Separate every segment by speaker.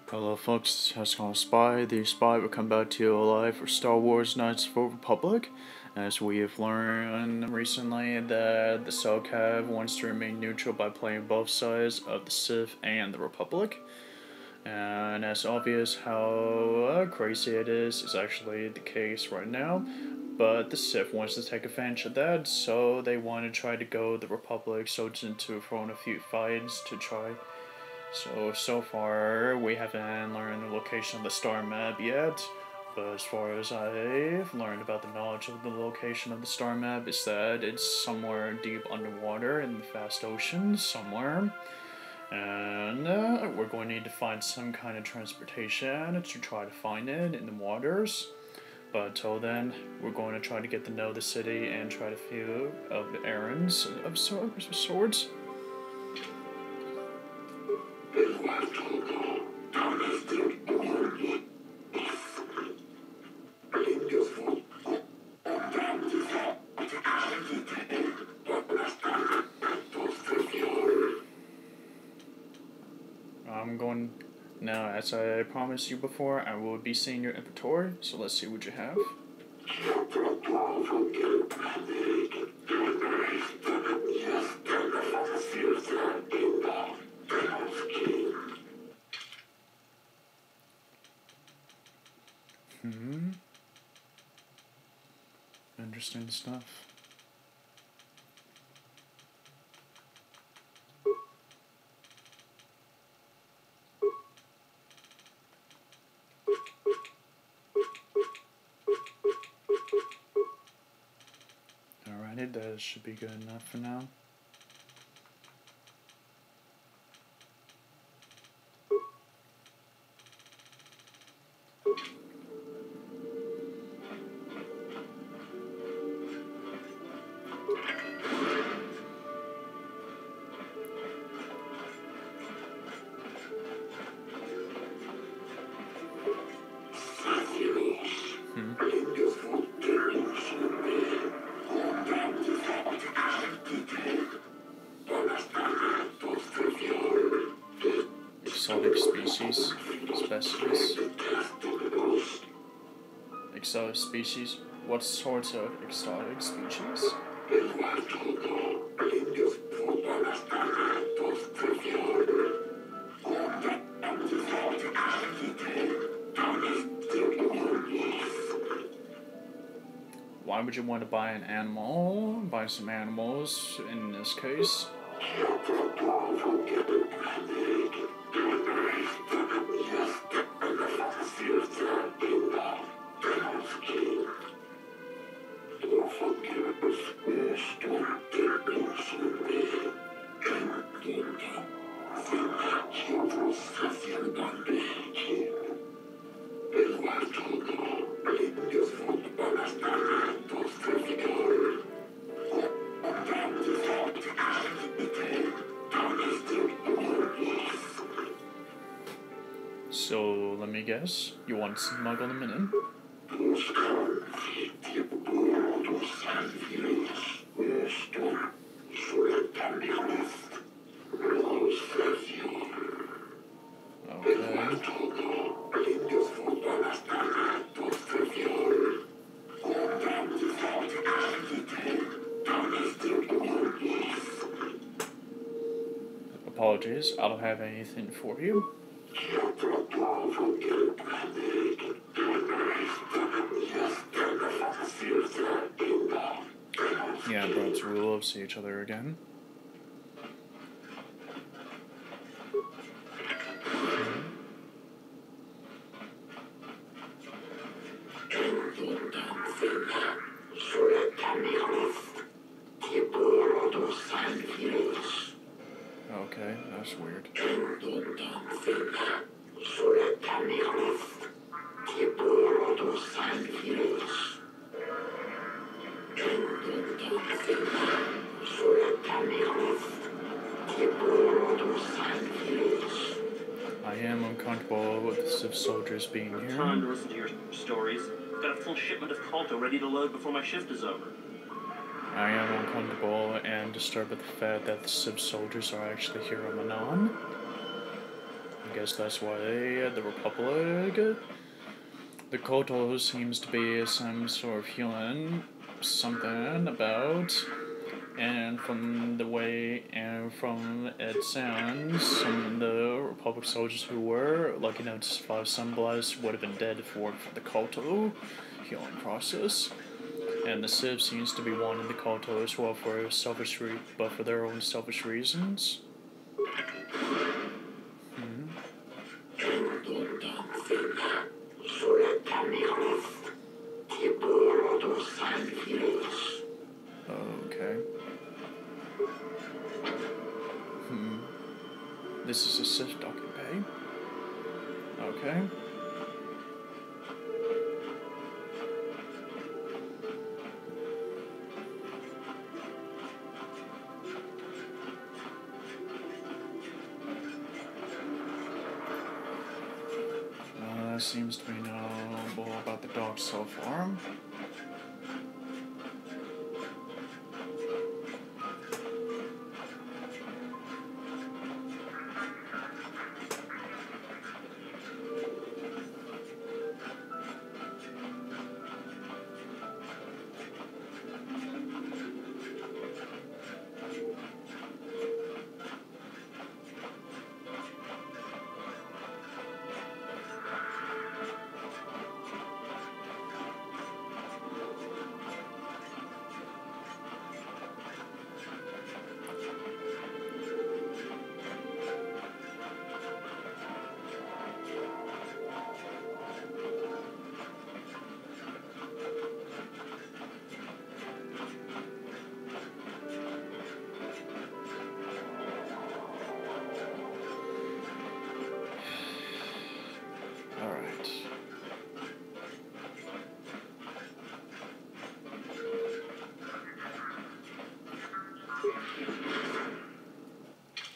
Speaker 1: Hello folks, how's it going? Spy? The Spy will come back to you alive for Star Wars Knights of the Old Republic. As we have learned recently that the Cell-Cav wants to remain neutral by playing both sides of the Sith and the Republic. And it's obvious how crazy it is actually the case right now. But the Sith wants to take advantage of that, so they want to try to go the Republic, so to throw in a few fights to try. So far, we haven't learned the location of the star map yet, but as far as I've learned about the knowledge of the location of the star map is that it's somewhere deep underwater in the vast ocean, somewhere. And we're going to need to find some kind of transportation to try to find it in the waters. But until then, we're going to try to get to know the city and try to few of the errands of sorts. I'm going now, as I promised you before, I will be seeing your inventory, so let's see what you have. Interesting stuff. Alrighty, that should be good enough for now. Exotic species. Exotic species? What sorts of exotic species? Why would you want to buy an animal? Buy some animals in this case? So, let me guess, you want to smuggle them in? Apologies, I don't have anything for you. Yeah, perhaps we'll see each other again. Okay, that's weird. I am uncomfortable with the Sith soldiers being here.
Speaker 2: Time to listen to your stories. I've got a full shipment of Calta ready to load before my shift is over.
Speaker 1: I am uncomfortable and disturbed with the fact that the Sith soldiers are actually here on Manaan. guess that's why the Republic. The Koto seems to be some sort of healing something about, and from the way and from it sounds, some of the Republic soldiers who were lucky enough to survive Sunblast would have been dead for the Koto healing process. And the Civ seems to be wanting the Koto as well for but for their own selfish reasons. Okay. This is a Civ docking bay. Okay. Seems to be knowable about the dog so far.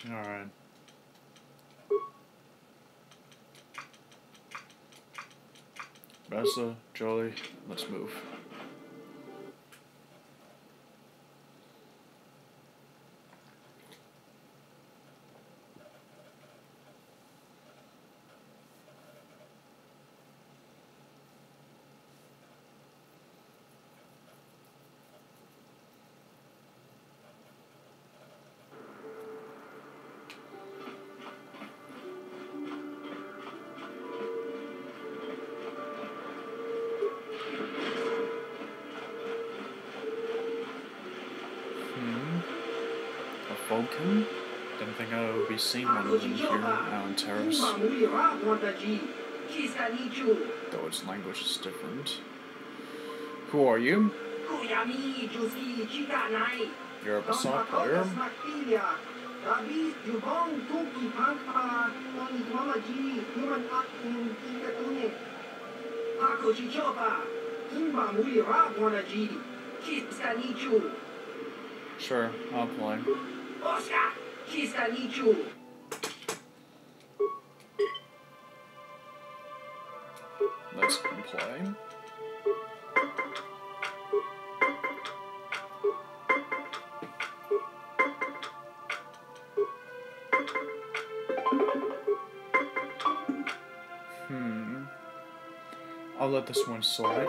Speaker 1: Alright. Bessa, Jolie, let's move. Vulcan? Didn't think I would be seeing one of them here on Terrace. Though its language is different. Who are you? You're a Basalt player? Sure, I'll play. Let's play. I'll let this one slide.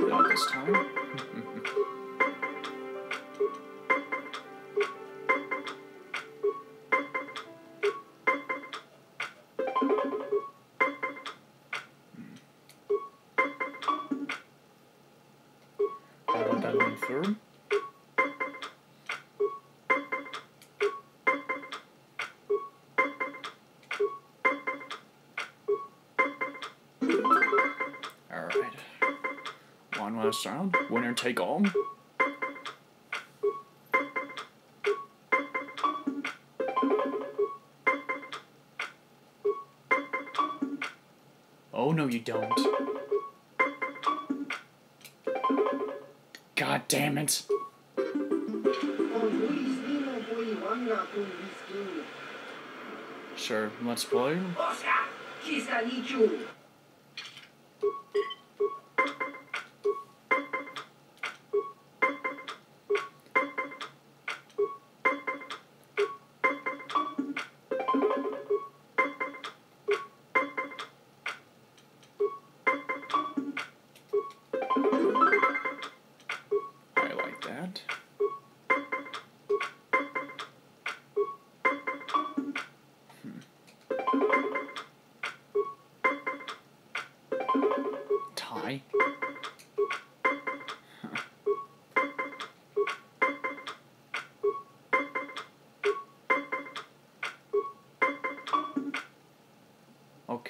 Speaker 1: Not this time. I'll let that one through. One last round. Winner take all. Oh, no, you don't. God damn it. Sure, let's play.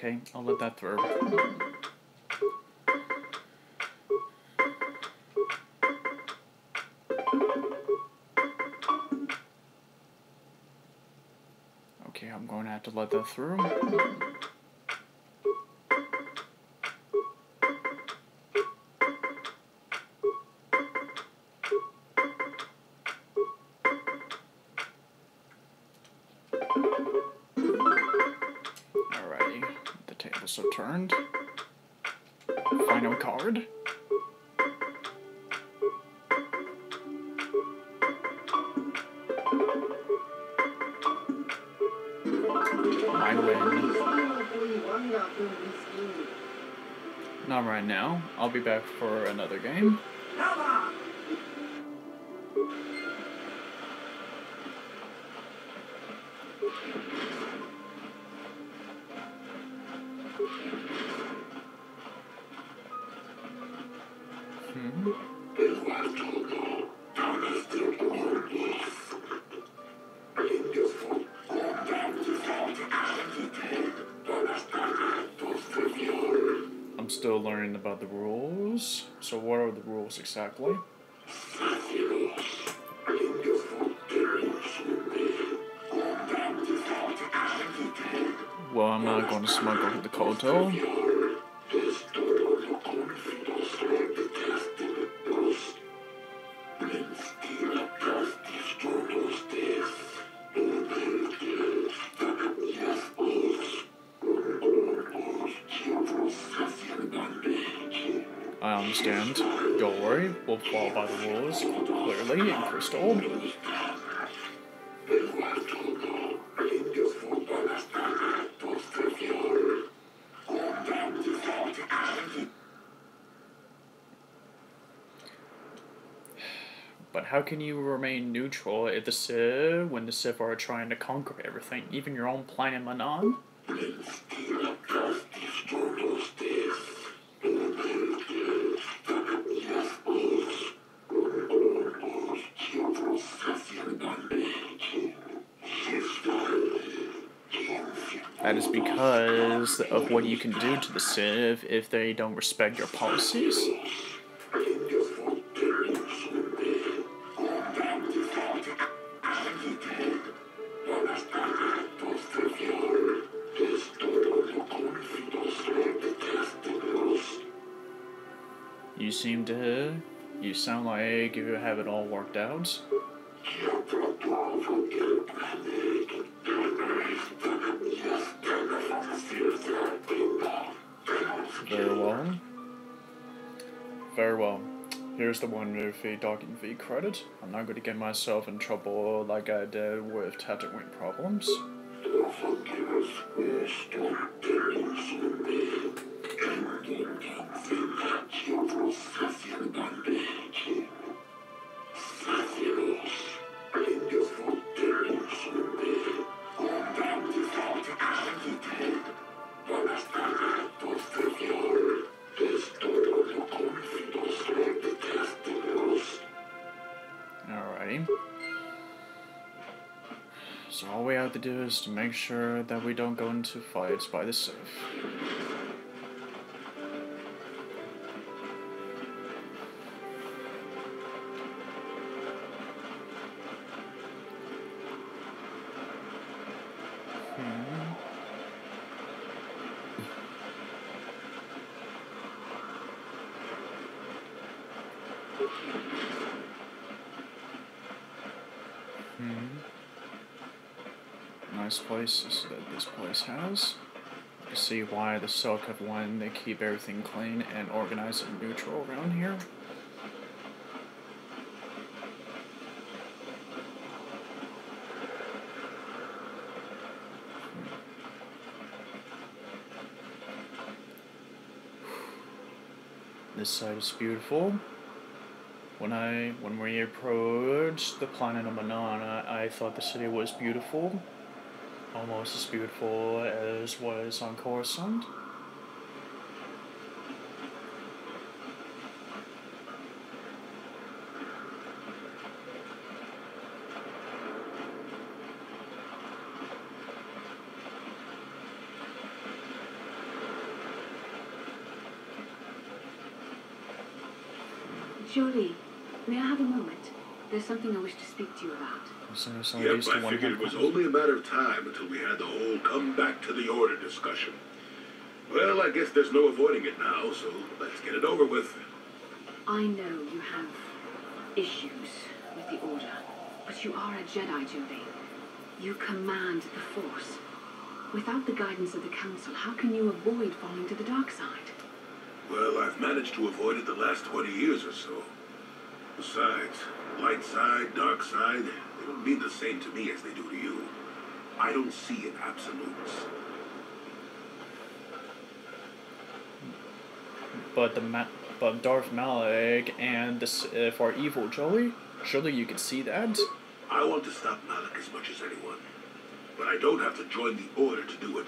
Speaker 1: Okay, I'll let that through. Okay, I'm going to have to let that through. Alrighty, the tables are turned. Final card. I win. Not right now. I'll be back for another game. I'm still learning about the rules. So what are the rules exactly? Well, I'm not going to smuggle the Koto. I understand. Don't worry, we'll follow by the rules clearly in crystal. But how can you remain neutral if the Civ, when the Civ are trying to conquer everything, even your own planet Manon? That is because of what you can do to the Civ if they don't respect your policies. You sound like you have it all worked out. Very well. Very well. Here's the one with the docking fee credit. I'm not going to get myself in trouble like I did with Tatooine problems. Alrighty. So all we have to do is to make sure that we don't go into fights by the Civ. Nice places that this place has. You see why the Silk have won. They keep everything clean and organized and neutral around here. This side is beautiful. When we approached the planet of Manana, I thought the city was beautiful. Almost as beautiful as was on Coruscant.
Speaker 3: Jolie, may I have a moment? There's something I wish to speak to you about.
Speaker 4: Yep, I figured it was only a matter of time until we had the whole come back to the order discussion. Well, I guess there's no avoiding it now, so let's get it over with.
Speaker 3: I know you have issues with the Order, but you are a Jedi, Jolie. You command the Force. Without the guidance of the Council, how can you avoid falling to the dark side?
Speaker 4: Well, I've managed to avoid it the last 20 years or so. Besides, light side, dark side, they don't mean the same to me as they do to you. I don't see in absolutes.
Speaker 1: But Darth Malak and the Sith are evil, Jolie. Surely you can see that.
Speaker 4: I want to stop Malak as much as anyone, but I don't have to join the Order to do it.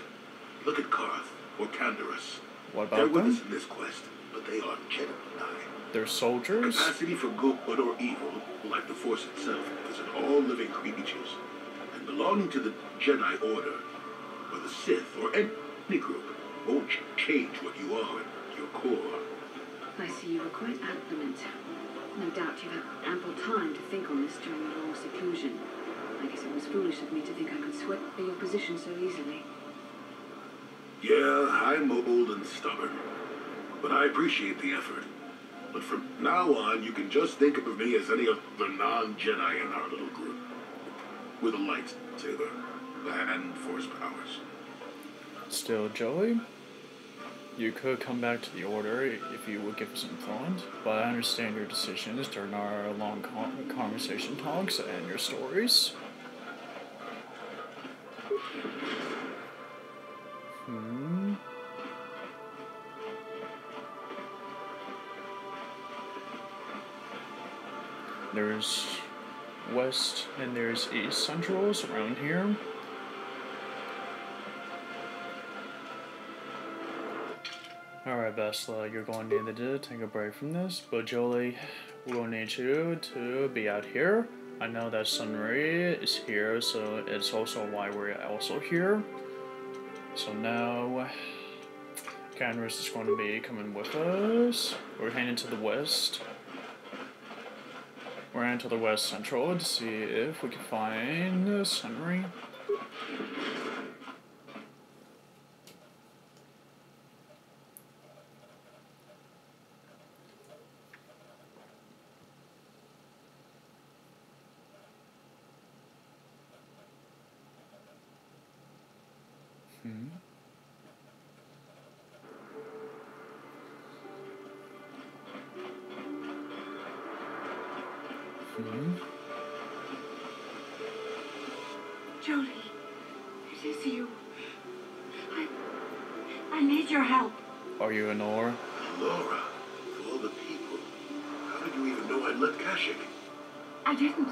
Speaker 4: Look at Karth or Canderous.
Speaker 1: What about
Speaker 4: They're
Speaker 1: them?
Speaker 4: with us in this quest, but they are Jedi.
Speaker 1: They're soldiers?
Speaker 4: Capacity for good or evil, like the Force itself, is in all living creatures. And belonging to the Jedi Order, or the Sith, or any group, won't change what you are at your core.
Speaker 3: I see you were quite adamant. No doubt you've had ample time to think on this during your long seclusion. I guess it was foolish of me to think I could sway your position so easily.
Speaker 4: Yeah, I'm old and stubborn, but I appreciate the effort. But from now on, you can just think of me as any other non-Jedi in our little group. With a lightsaber and Force powers.
Speaker 1: Still, Jolie, you could come back to the Order if you would give us some thought, but I understand your decisions during our long conversation talks and your stories. There's West and there's East Centrals around here. Alright, Bessla, you're going to need to take a break from this, but Jolie, we're going to need you to be out here. I know that Sunray is here, so it's also why we're also here. So now, Canderous is going to be coming with us. We're heading to the west. We're heading to the West Central to see if we can find Sunray.
Speaker 5: Jolie, it is you. I need your help.
Speaker 1: Are you Honora?
Speaker 4: Laura, of all the people, how did you even know I'd left Kashyyyk?
Speaker 5: I didn't.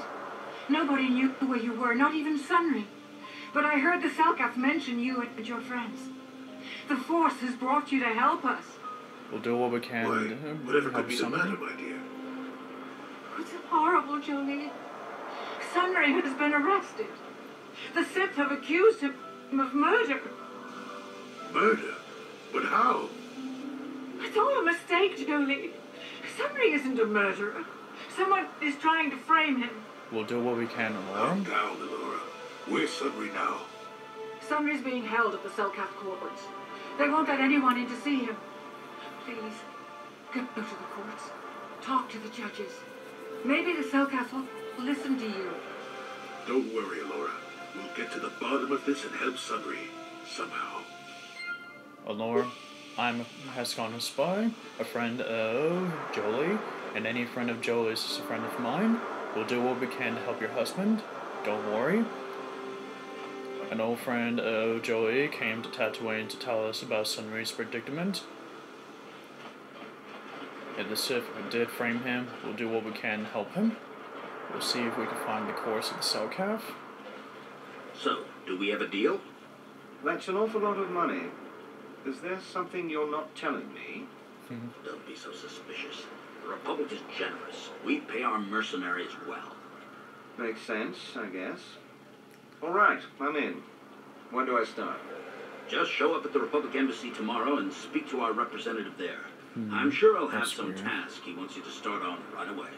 Speaker 5: Nobody knew where you were, not even Sunray. But I heard the Selkath mention you and your friends. The Force has brought you to help us.
Speaker 1: We'll do what we can
Speaker 4: Why,
Speaker 1: to
Speaker 4: whatever
Speaker 1: help
Speaker 4: could be the
Speaker 1: Sunray.
Speaker 4: matter, my dear?
Speaker 5: It's horrible, Jolie. Sunray has been arrested. The Sith have accused him of murder.
Speaker 4: Murder? But how?
Speaker 5: It's all a mistake, Jolie. Sunray isn't a murderer. Someone is trying to frame him.
Speaker 1: We'll do what we can,
Speaker 4: Calm
Speaker 1: Honora.
Speaker 4: down, Laura. Where's Sunray now?
Speaker 5: Sunray's being held at the Selkath quarters. They won't let anyone in to see him. Please, go to the courts. Talk to the judges. Maybe the Selkath will listen to you.
Speaker 4: Don't worry, Laura. We'll get to the bottom of this and help Sunray. Somehow.
Speaker 1: Honora, I'm Hascon Spy, a friend of Jolie, and any friend of Jolie's is a friend of mine. We'll do what we can to help your husband. Don't worry. An old friend of Jolie came to Tatooine to tell us about Sunray's predicament. If the Sith did frame him, we'll do what we can to help him. We'll see if we can find the course of the Selkath.
Speaker 6: So, do we have a deal?
Speaker 7: That's an awful lot of money. Is there something you're not telling me?
Speaker 6: Don't be so suspicious. The Republic is generous. We pay our mercenaries well.
Speaker 7: Makes sense, I guess. All right, I'm in. When do I start?
Speaker 6: Just show up at the Republic Embassy tomorrow and speak to our representative there. I'm sure I'll have
Speaker 1: That's
Speaker 6: some
Speaker 1: weird.
Speaker 6: task he wants you to start on right away.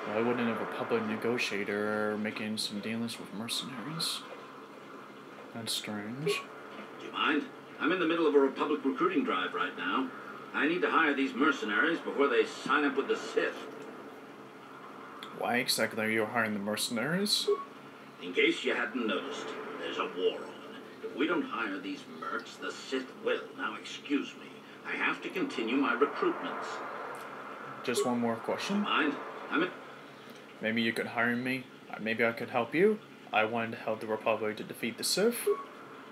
Speaker 1: Why wouldn't a Republic negotiator making some dealings with mercenaries? That's strange.
Speaker 6: Do you mind? I'm in the middle of a Republic recruiting drive right now. I need to hire these mercenaries before they sign up with the Sith.
Speaker 1: Why exactly are you hiring the mercenaries?
Speaker 6: In case you hadn't noticed, there's a war on. If we don't hire these mercs, the Sith will. Now, excuse me. I have to continue my recruitments.
Speaker 1: Just one more question.
Speaker 6: Mind? I'm in...
Speaker 1: Maybe you could hire me. Maybe I could help you. I wanted to help the Republic to defeat the Sith.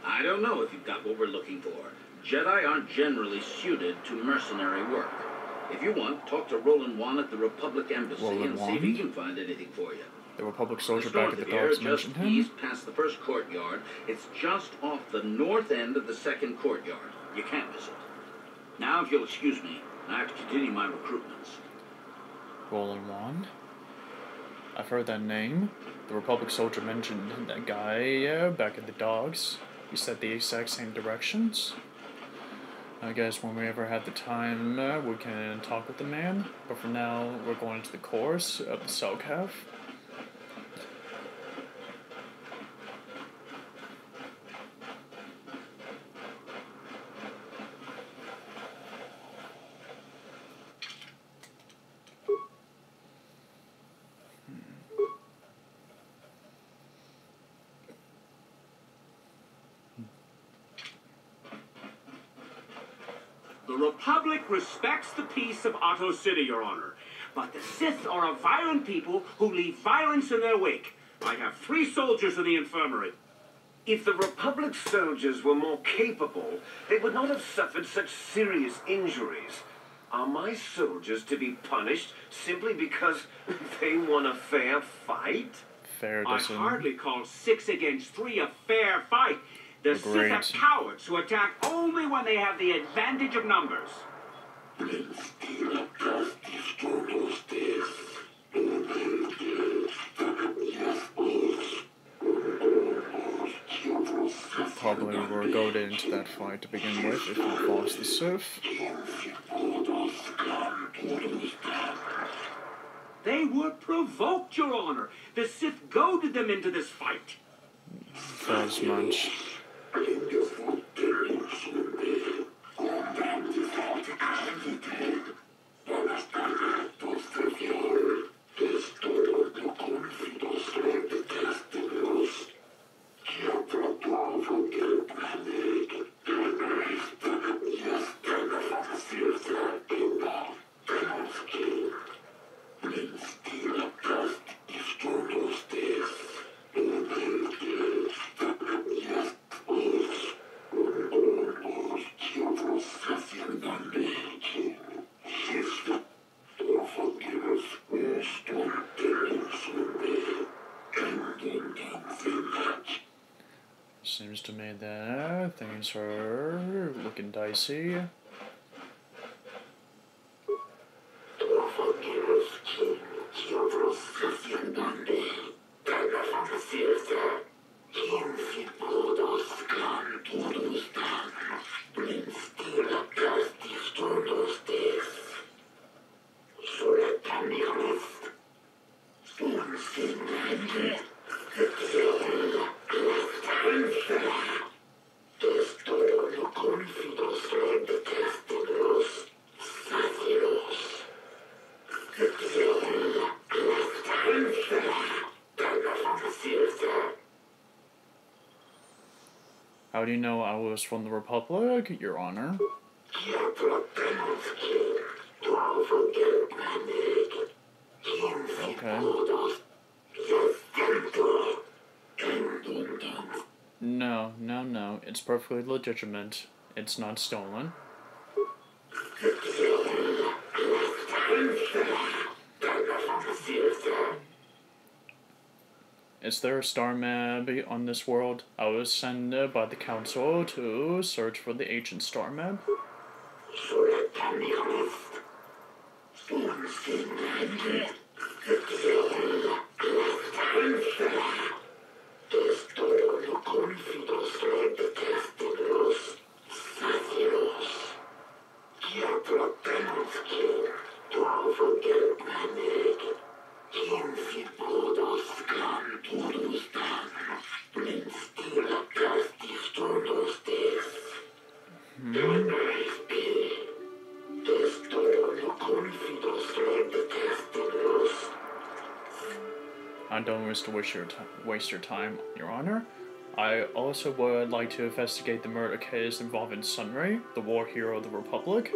Speaker 6: I don't know if you've got what we're looking for. Jedi aren't generally suited to mercenary work. If you want, talk to Roland Wan at the Republic Embassy
Speaker 1: Roland
Speaker 6: and see if he
Speaker 1: Wan?
Speaker 6: can find anything for you.
Speaker 1: The Republic soldier
Speaker 6: Just
Speaker 1: back
Speaker 6: north
Speaker 1: at the
Speaker 6: of here,
Speaker 1: docks
Speaker 6: just
Speaker 1: mentioned him.
Speaker 6: east past the first courtyard. It's just off the north end of the second courtyard. You can't miss it. Now, if you'll excuse me, I have to continue my recruitments.
Speaker 1: Roland Wan. I've heard that name. The Republic soldier mentioned that guy back at the docks. He said the exact same directions. I guess when we ever have the time, we can talk with the man. But for now, we're going to the course of the Selkav.
Speaker 8: The Republic respects the peace of Otto City, Your Honor. But the Sith are a violent people who leave violence in their wake. I have 3 soldiers in the infirmary.
Speaker 9: If the Republic soldiers were more capable, they would not have suffered such serious injuries. Are my soldiers to be punished simply because they won a fair fight?
Speaker 1: Fair
Speaker 8: I
Speaker 1: doesn't...
Speaker 8: hardly call 6 against 3 a fair fight. The Sith are
Speaker 1: Agreed.
Speaker 8: cowards who attack only when they have the advantage of numbers.
Speaker 1: Probably were goaded into that fight to begin with if he lost the Sith.
Speaker 8: They were provoked, Your Honor. The Sith goaded them into this fight.
Speaker 1: Felt as much. Seems to me that things are looking dicey. How do you know I was from the Republic, Your Honor? Okay. No. It's perfectly legitimate. It's not stolen. Is there a star map on this world? I was sent by the council to search for the ancient star map. I don't wish to waste your time, Your Honor. I also would like to investigate the murder case involving Sunray, the war hero of the Republic.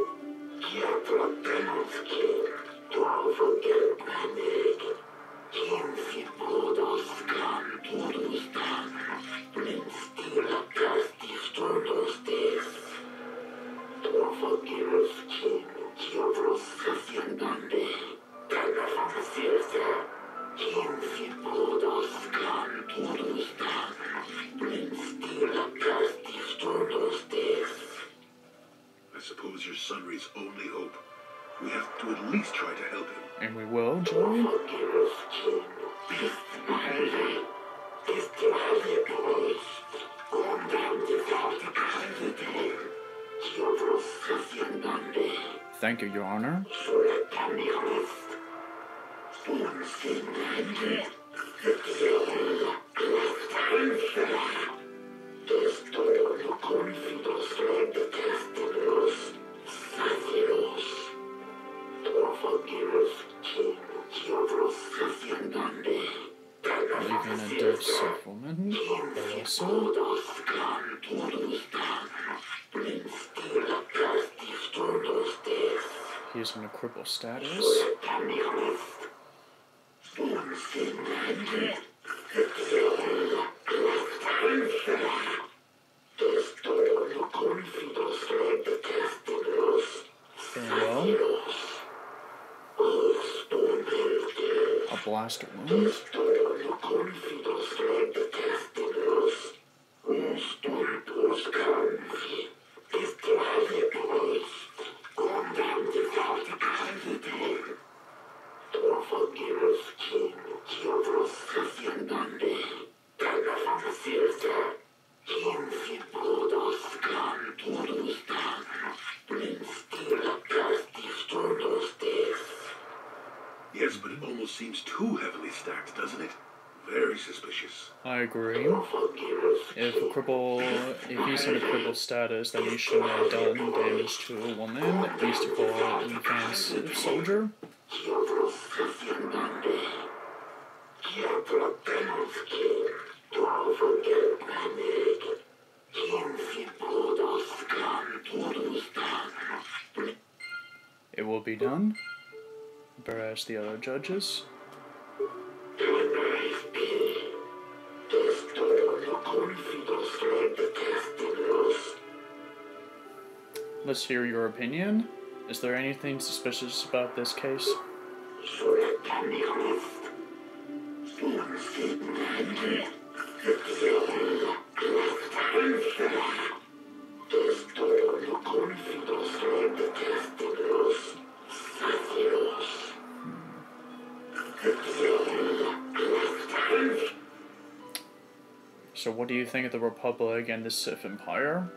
Speaker 4: I suppose you're Sunry's only hope. We have to at least try to help him.
Speaker 1: And we will, Joey. Thank you, Your Honor. Leaving a dead sick woman, but also he's in a cripple status. Very well. A blast wound.
Speaker 4: Yes, but it almost seems too heavily stacked, doesn't it? Very suspicious.
Speaker 1: I agree. If he's in a crippled status, then he shouldn't have done damage to a woman. At least to call an offensive soldier. It will be done. Whereas the other judges. Let's hear your opinion. Is there anything suspicious about this case? So what do you think of the Republic and the Sith Empire?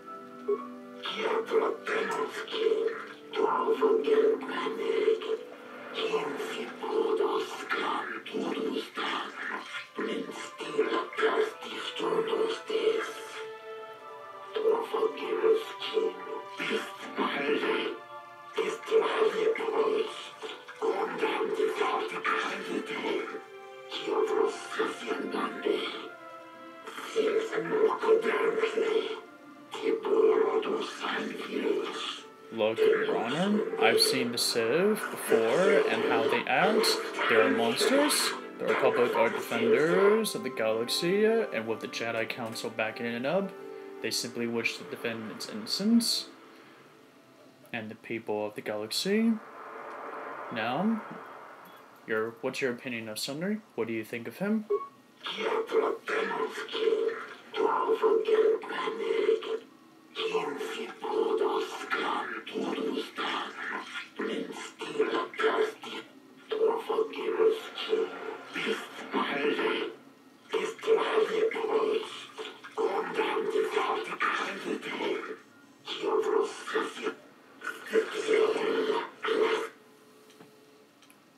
Speaker 1: Look, Your Honor, I've seen the Civ before and how they act. They are monsters. The Republic are defenders of the galaxy, and with the Jedi Council backing it up, they simply wish to defend its innocence and the people of the galaxy. Now, what's your opinion of Sunray? What do you think of him?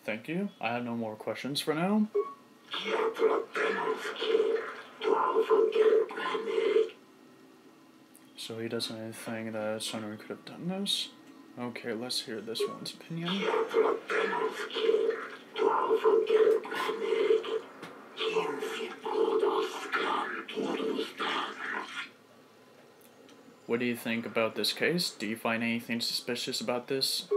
Speaker 1: Thank you. I have no more questions for now. So he doesn't think that Sunray could have done this? Okay, let's hear this one's opinion. What do you think about this case? Do you find anything suspicious about this?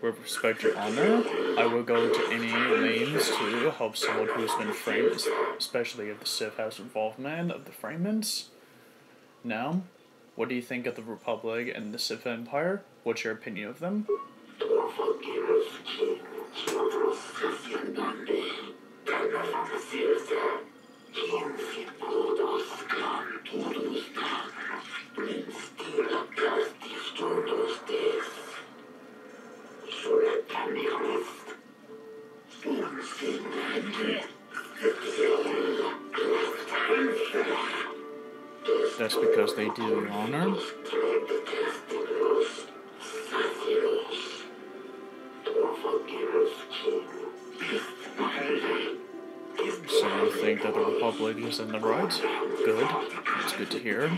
Speaker 1: With respect to honor, I will go to any means to help someone who's been framed, especially if the Sith has involvement of the framents. Now, what do you think of the Republic and the Sith Empire? What's your opinion of them? That's because they do honor. So you think that the Republic is in the right? Good. That's good to hear.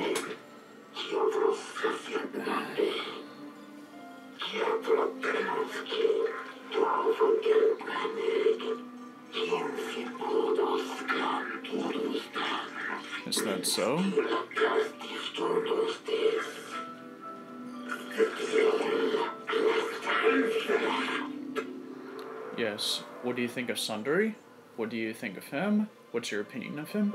Speaker 1: Is that so? Yes. What do you think of Sundari? What do you think of him? What's your opinion of him?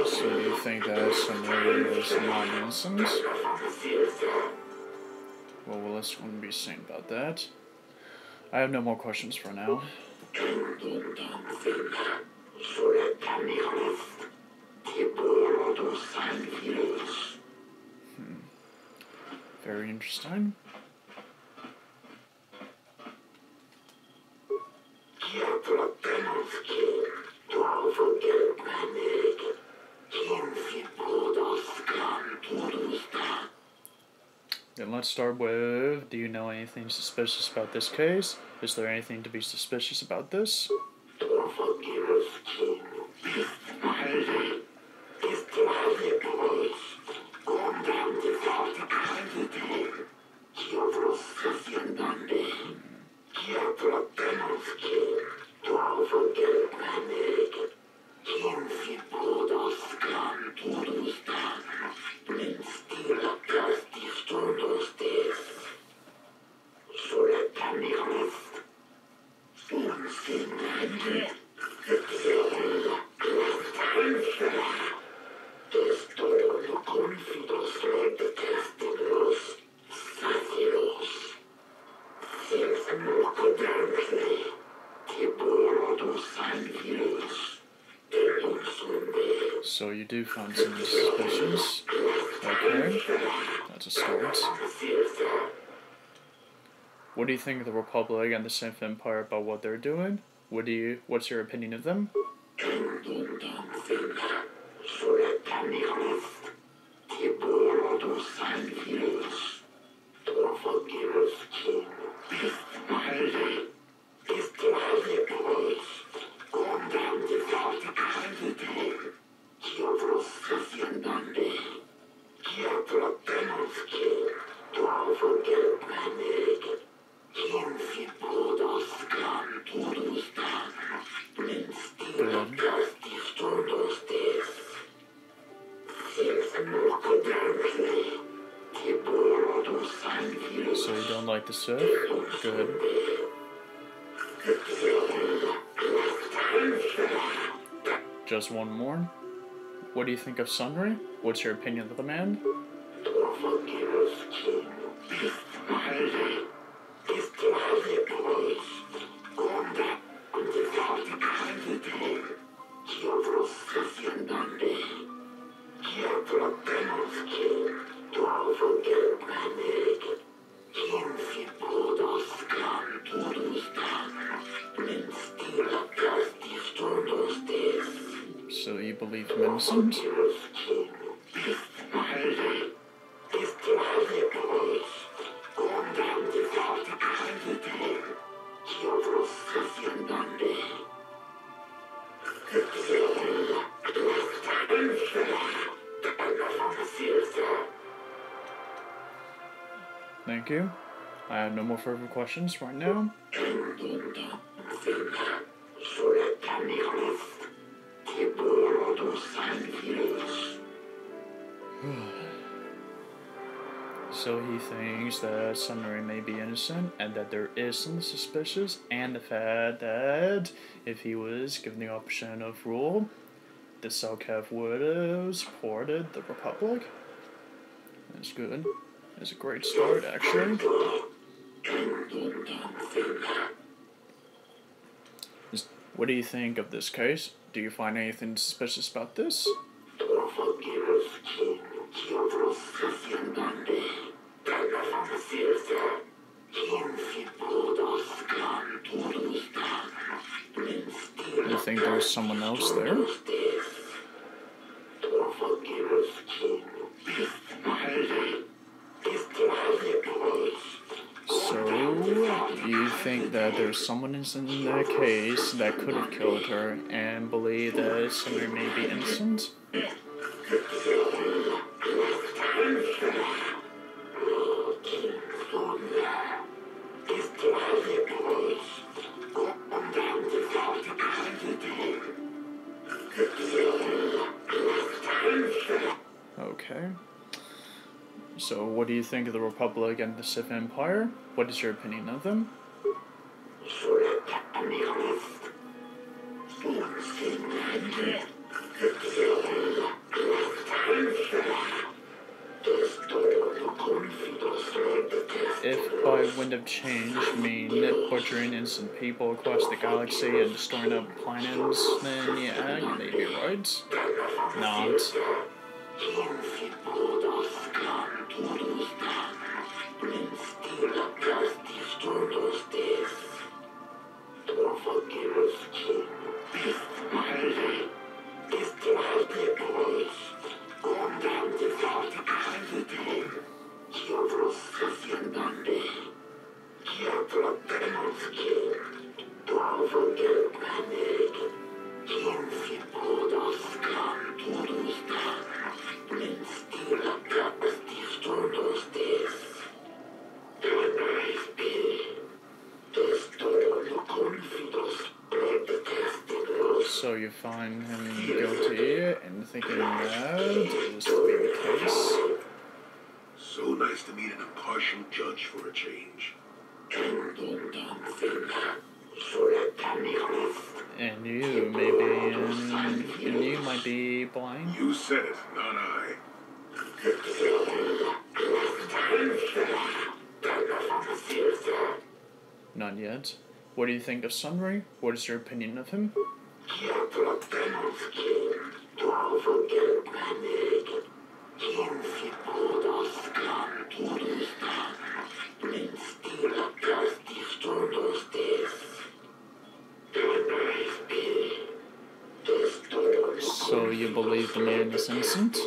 Speaker 1: So do you think that Sundari is not innocent? Well, let's wouldn't be saying about that. I have no more questions for now. Very interesting. Then let's start with, do you know anything suspicious about this case? Is there anything to be suspicious about this? So you do find some suspicions. Okay, that's a start. What do you think of the Republic and the Sith Empire about what they're doing? What's your opinion of them? So you don't like the Sith? Good. just one more. What do you think of Sunray? What's your opinion of the man? So you believe him innocent? Thank you. I have no more further questions right now. So he thinks that Sunray may be innocent and that there is something suspicious, and the fact that if he was given the option of rule, the Selkav would have supported the Republic. That's good. It's a great start, actually. What do you think of this case? Do you find anything suspicious about this? You think there's someone else there? So, you think that there's someone in that case that could have killed her and believe that Sunray may be innocent? Okay. So, what do you think of the Republic and the Sith Empire? What is your opinion of them? If by wind of change mean butchering innocent people across the galaxy and destroying other planets, then yeah, you may be right. Not. So you find him guilty and thinking that is to be the case.
Speaker 4: So nice to meet an impartial judge for a change.
Speaker 1: And you might be blind.
Speaker 4: You said it, not I.
Speaker 1: Not yet. What do you think of Sunray? What is your opinion of him? So you believe the man is innocent?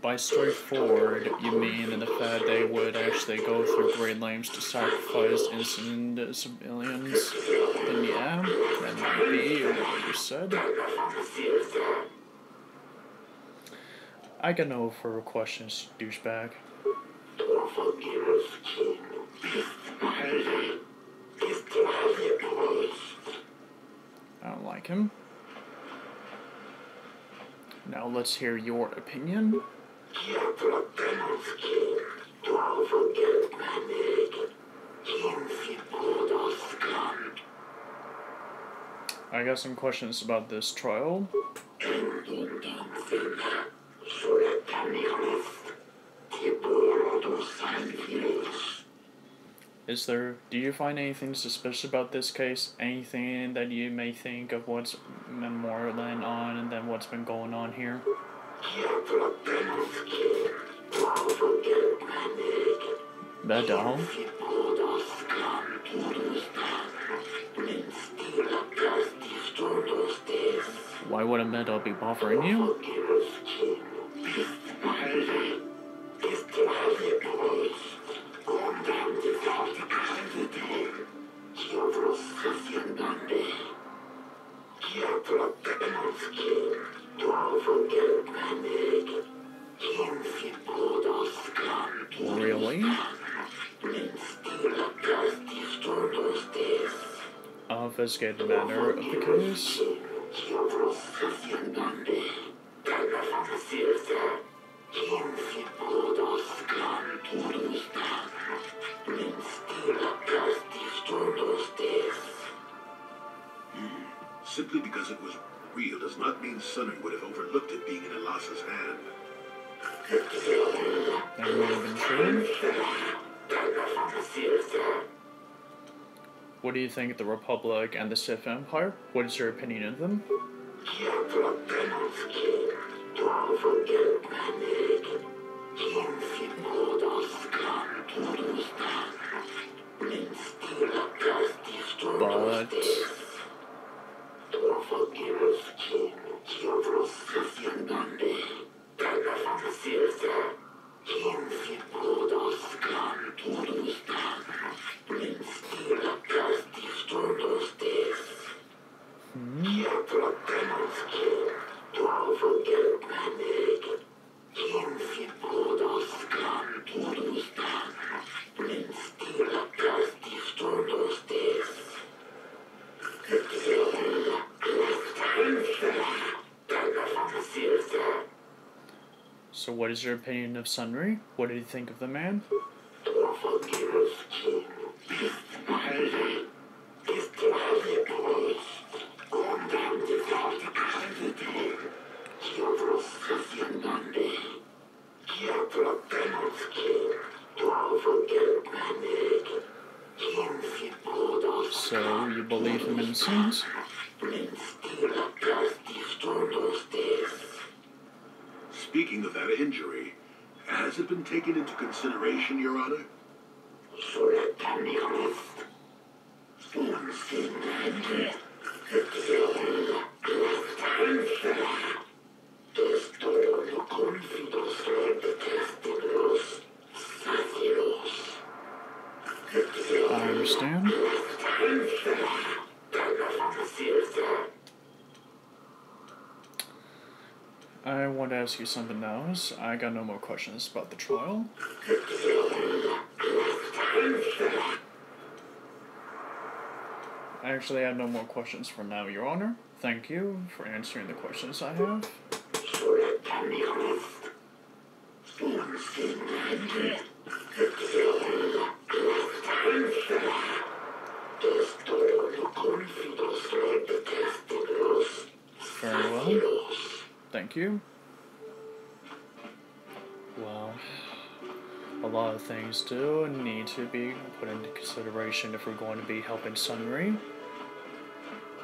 Speaker 1: By straightforward, you mean in the fact they would actually go through great lengths to sacrifice innocent civilians? Then yeah, that might be what you said. I got no further questions, douchebag. I don't like him. Now let's hear your opinion. I got some questions about this trial. Do you find anything suspicious about this case? Anything that you may think of what's been more than on and then what's been going on here? Medal? Why would a medal be bothering you? Really? I'll investigate the matter of the case.
Speaker 4: Simply because it was real does not mean Sunry would have overlooked it being in Elas's hand.
Speaker 1: That may have been true. What do you think of the Republic and the Sith Empire? What is your opinion of them? But so what is your opinion of Sunry? What did you think of the man? So you believe him innocent?
Speaker 4: Speaking of that injury, has it been taken into consideration, Your Honor?
Speaker 1: I understand. I want to ask you something else. I got no more questions about the trial. I actually have no more questions for now, Your Honor. Thank you for answering the questions I have. Very well. Thank you. Well, a lot of things do need to be put into consideration if we're going to be helping Sunry.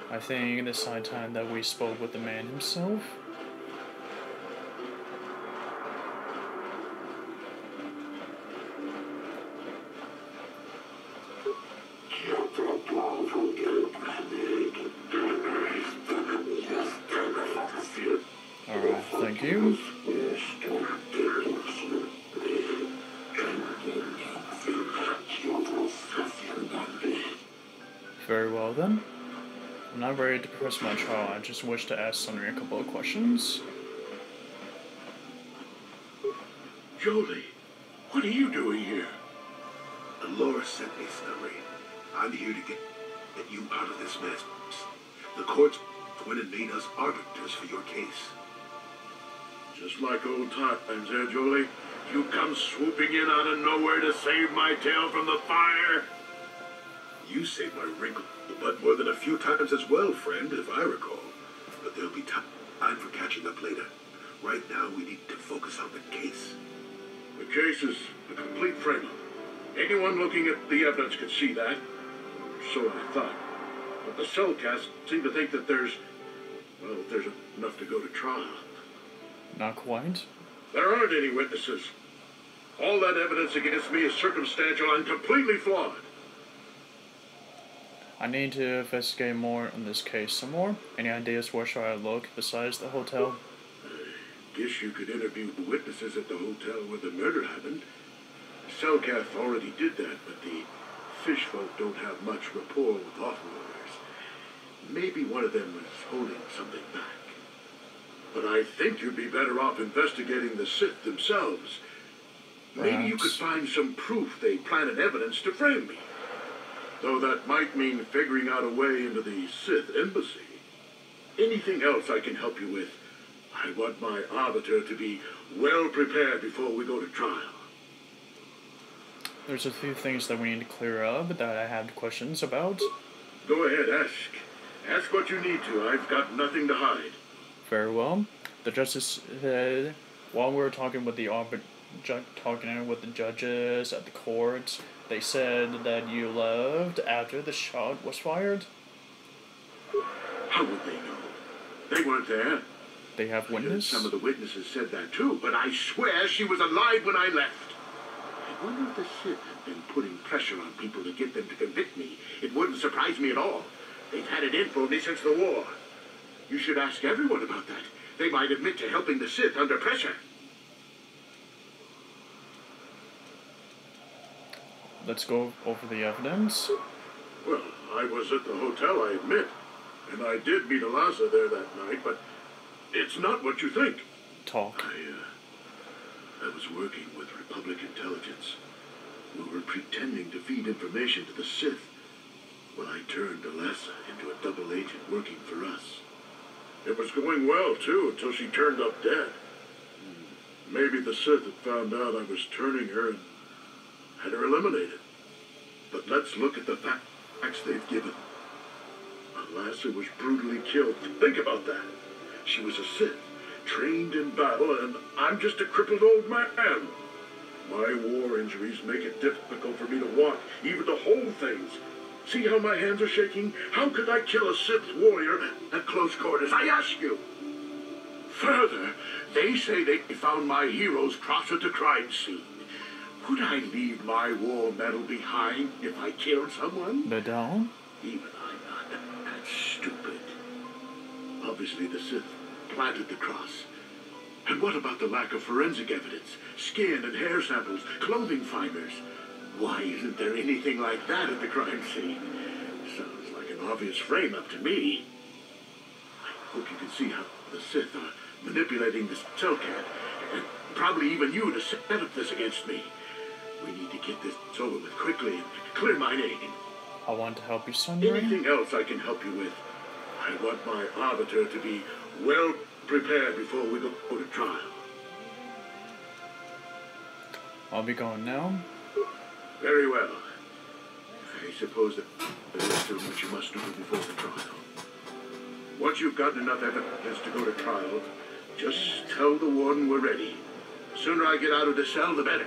Speaker 1: I think it's high time that we spoke with the man himself. Alright, thank you. Very well then. I'm not ready to press my trial, I just wish to ask Sunry a couple of questions.
Speaker 4: Jolie, what are you doing here? Laura sent me, Sunry. I'm here to get you out of this mess. The courts went and made us arbiters for your case. Just like old times, eh, Jolie? You come swooping in out of nowhere to save my tail from the fire. You saved my wrinkled butt more than a few times as well, friend, if I recall. But there'll be time for catching up later. Right now, we need to focus on the case. The case is a complete frame-up. Anyone looking at the evidence could see that. So I thought. But the Cellcast seem to think that there's enough to go to trial.
Speaker 1: Not quite.
Speaker 4: There aren't any witnesses. All that evidence against me is circumstantial and completely flawed.
Speaker 1: I need to investigate more in this case some more. Any ideas where should I look besides the hotel?
Speaker 4: I guess you could interview witnesses at the hotel where the murder happened. Selkath already did that, but the fish folk don't have much rapport with offloaders. Maybe one of them was holding something back. But I think you'd be better off investigating the Sith themselves. Maybe you could find some proof they planted evidence to frame me. Though that might mean figuring out a way into the Sith embassy. Anything else I can help you with? I want my arbiter to be well prepared before we go to trial.
Speaker 1: There's a few things that we need to clear up that I have questions about.
Speaker 4: Go ahead, ask. Ask what you need to. I've got nothing to hide.
Speaker 1: Very well. The justice said, while we were talking with the judges at the court, they said that you left after the shot was fired.
Speaker 4: How would they know? They weren't there.
Speaker 1: They have witnesses?
Speaker 4: Some of the witnesses said that too, but I swear she was alive when I left. I wonder if the Sith have been putting pressure on people to get them to convict me. It wouldn't surprise me at all. They've had it in for me since the war. You should ask everyone about that. They might admit to helping the Sith under pressure.
Speaker 1: Let's go over the evidence.
Speaker 4: Well, I was at the hotel, I admit. And I did meet Eliza there that night, but it's not what you think.
Speaker 1: Talk.
Speaker 4: I was working with Republic intelligence. We were pretending to feed information to the Sith when I turned Eliza into a double agent working for us. It was going well, too, until she turned up dead. Maybe the Sith had found out I was turning her and had her eliminated. But let's look at the facts they've given. Eliza was brutally killed. Think about that. She was a Sith, trained in battle, and I'm just a crippled old man. My war injuries make it difficult for me to walk, even to hold things. See how my hands are shaking? How could I kill a Sith warrior at close quarters? I ask you. Further, they say they found my hero's cross at the crime scene. Would I leave my war medal behind if I killed someone?
Speaker 1: Medal?
Speaker 4: Even I'm not that stupid. Obviously, the Sith planted the cross. And what about the lack of forensic evidence? Skin and hair samples, clothing finders. Why isn't there anything like that at the crime scene? Sounds like an obvious frame-up to me. I hope you can see how the Sith are manipulating this Cellcat, and probably even you to set up this against me. We need to get this over with quickly and clear my name.
Speaker 1: I want to help you, Sundry.
Speaker 4: Anything else I can help you with? I want my arbiter to be well prepared before we go to trial.
Speaker 1: I'll be going now.
Speaker 4: Very well. I suppose that there's still much you must do before the trial. Once you've gotten enough evidence to go to trial, just tell the warden we're ready. The sooner I get out of the cell, the better.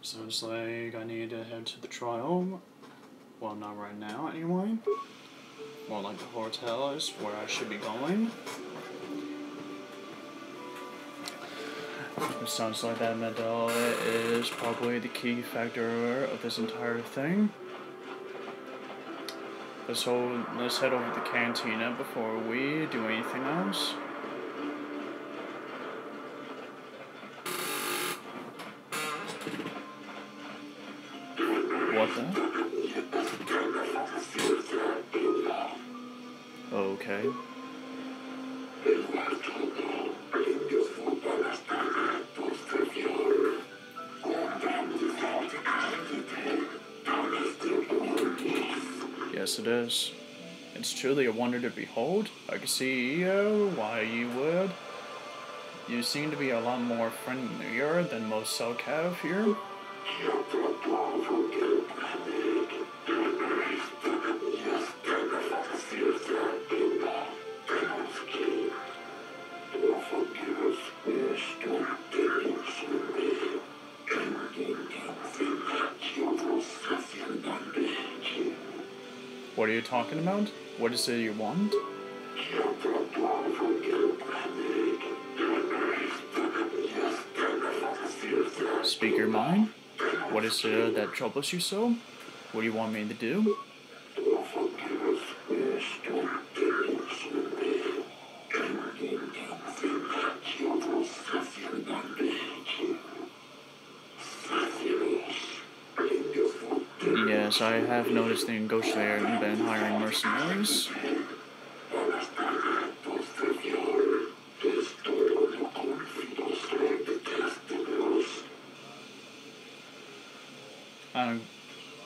Speaker 1: Sounds like I need to head to the trial. Well, not right now, anyway. More like the hotel is where I should be going. It sounds like that medal is probably the key factor of this entire thing. Let's head over to the cantina before we do anything else. What the? Okay. Yes, it is. It's truly a wonder to behold. I can see why you would. You seem to be a lot more friendlier than most Selkav here. What are you talking about? What is it you want? Speak your mind. What is it that troubles you so? What do you want me to do? Yes, I have noticed the Ingoshlayer have been hiring mercenaries.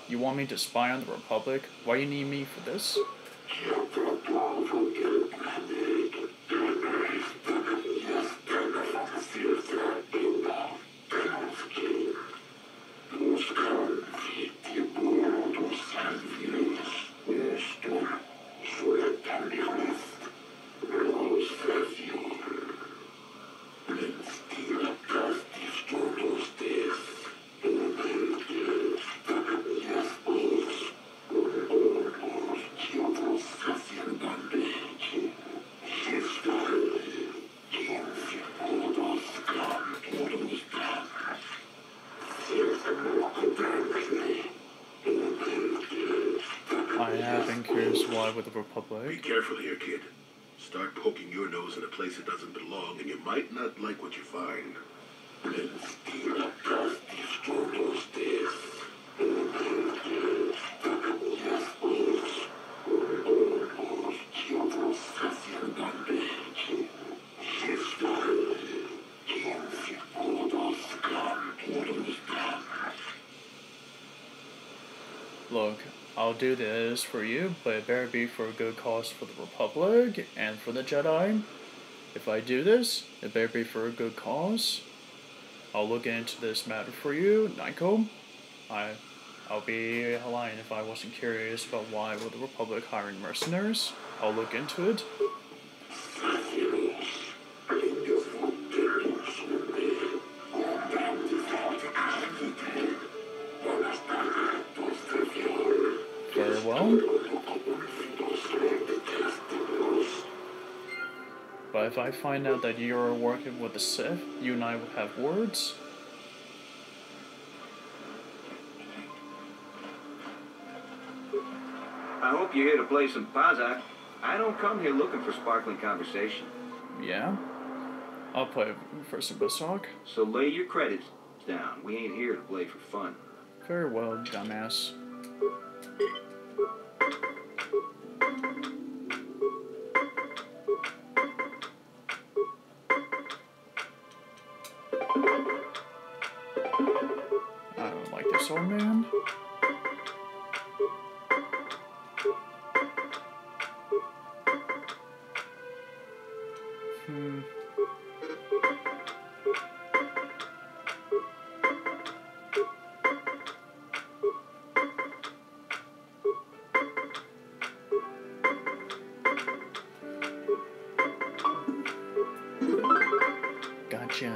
Speaker 1: You want me to spy on the Republic? Why do you need me for this? I have been curious why with the Republic.
Speaker 4: Be careful here, kid. Start poking your nose in a place that doesn't belong, and you might not like what you find.
Speaker 1: Look, I'll do this for you, but it better be for a good cause for the Republic and for the Jedi. If I do this, it better be for a good cause. I'll look into this matter for you, Nico. I'll be lying if I wasn't curious about why with the Republic hiring mercenaries. I'll look into it. Very well. But if I find out that you're working with the Sith, you and I will have words.
Speaker 7: I hope you're here to play some Pazak. I don't come here looking for sparkling conversation.
Speaker 1: Yeah? I'll play for some Basok.
Speaker 7: So lay your credits down. We ain't here to play for fun.
Speaker 1: Very well, dumbass. I don't like this old man. Gotcha.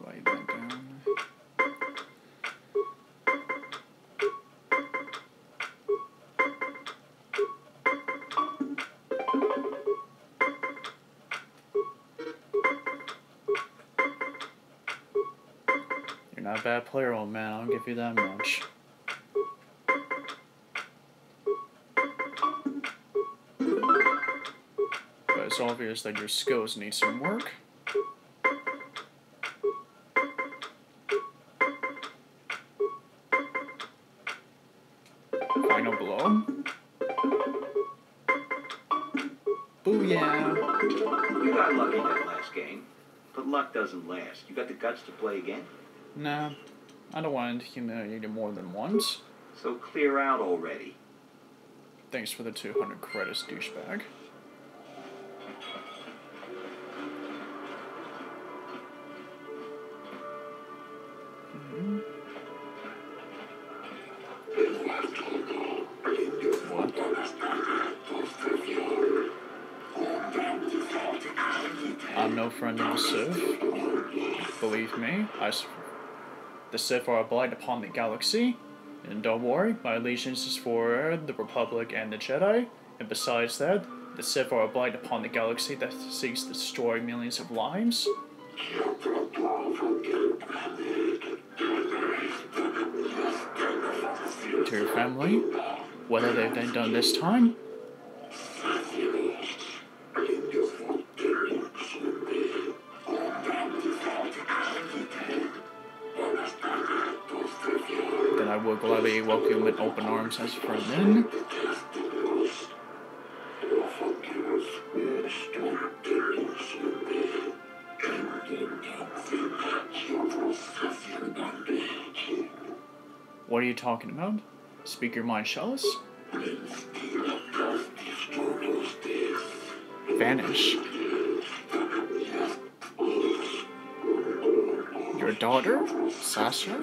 Speaker 1: Write that down. You're not a bad player, old man. I'll give you that much. But it's obvious that your skills need some work. Final blow. Yeah.
Speaker 7: You got lucky that last game, but luck doesn't last. You got the guts to play again?
Speaker 1: Nah, I don't want to humiliate you more than once.
Speaker 7: So clear out already.
Speaker 1: Thanks for the 200 credits, douchebag. I'm no friend of the Sith. Believe me, the Sith are a blight upon the galaxy. And don't worry, my allegiance is for the Republic and the Jedi. And besides that, the Sith are a blight upon the galaxy that seeks to destroy millions of lives. To your family, what have they done this time? Then I will gladly welcome you with open arms as a friend then. What are you talking about? Speak your mind, Chalice. Vanish. Your daughter, Sasha?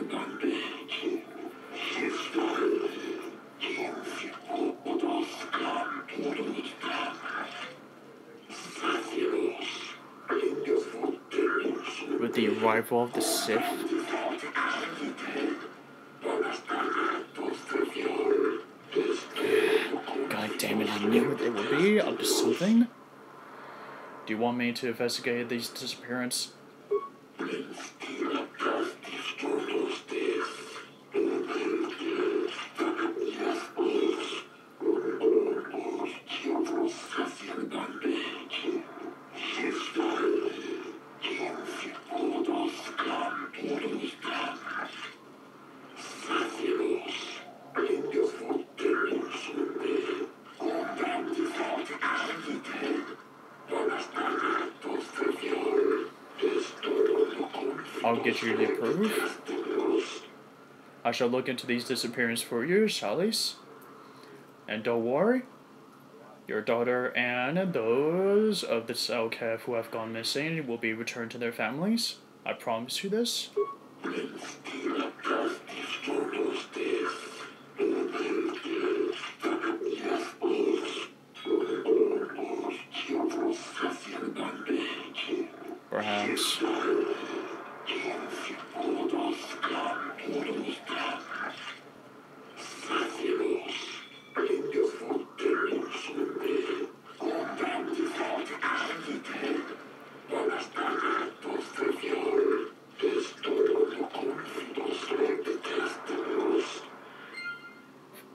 Speaker 1: With the arrival of the Sith. God damn it, I knew that they would be up to something. Do you want me to investigate these disappearances? I'll get you to approve. I shall look into these disappearances for you, Chalice. And don't worry, your daughter and those of the Selkath who have gone missing will be returned to their families. I promise you this. Perhaps.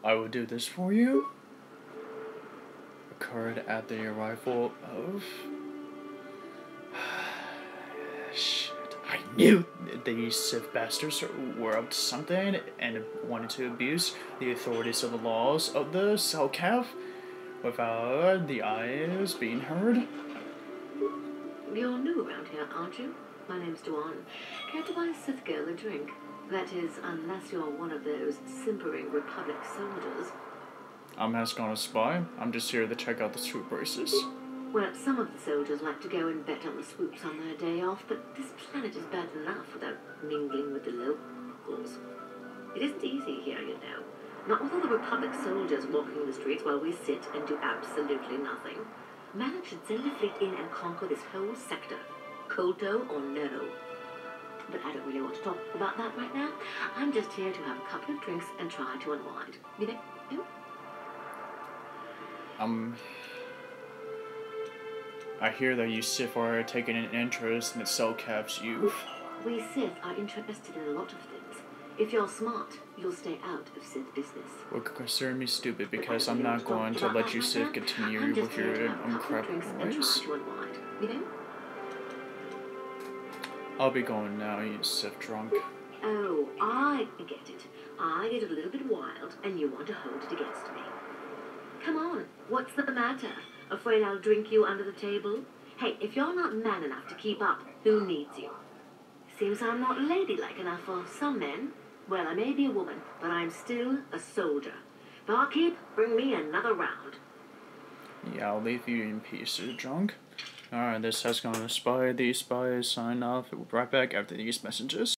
Speaker 1: I will do this for you. Occurred at the arrival of... Shit. I knew these Sith bastards were up to something and wanted to abuse the authorities of the laws of the Selkath without the eyes being heard.
Speaker 3: You're new around here, aren't you? My name's Duan. Care to buy a Sith girl a drink? That is, unless you're one of those simpering Republic soldiers.
Speaker 1: I'm not gonna spy. I'm just here to check out the troop races.
Speaker 3: Well, some of the soldiers like to go and bet on the swoops on their day off, but this planet is bad enough without mingling with the locals. It isn't easy here, you know. Not with all the Republic soldiers walking the streets while we sit and do absolutely nothing. Malak should send a fleet in and conquer this whole sector. Kolto or no. But I don't really want to talk about that right now. I'm just here to have a couple of drinks and try to unwind. You know?
Speaker 1: I hear that you Sith are taking an interest in the Selkath's youth.
Speaker 3: We Sith are interested in a lot of things. If you're smart, you'll stay out of Sith business.
Speaker 1: Well, consider me stupid because I'm not going to let you Sith continue with your crap ways.
Speaker 3: You know?
Speaker 1: I'll be going now, you Sith drunk.
Speaker 3: Oh, I get it. I get a little bit wild, and you want to hold it against me. Come on, what's the matter?
Speaker 10: Afraid I'll drink you under the table? Hey, if you're not man enough to keep up, who needs you? Seems I'm not ladylike enough for some men. Well, I may be a woman, but I'm still a soldier. Barkeep, bring me another round.
Speaker 1: Yeah, I'll leave you in peace, drunk. Alright, this has gone to Spy. These spies sign off. We'll be right back after these messages.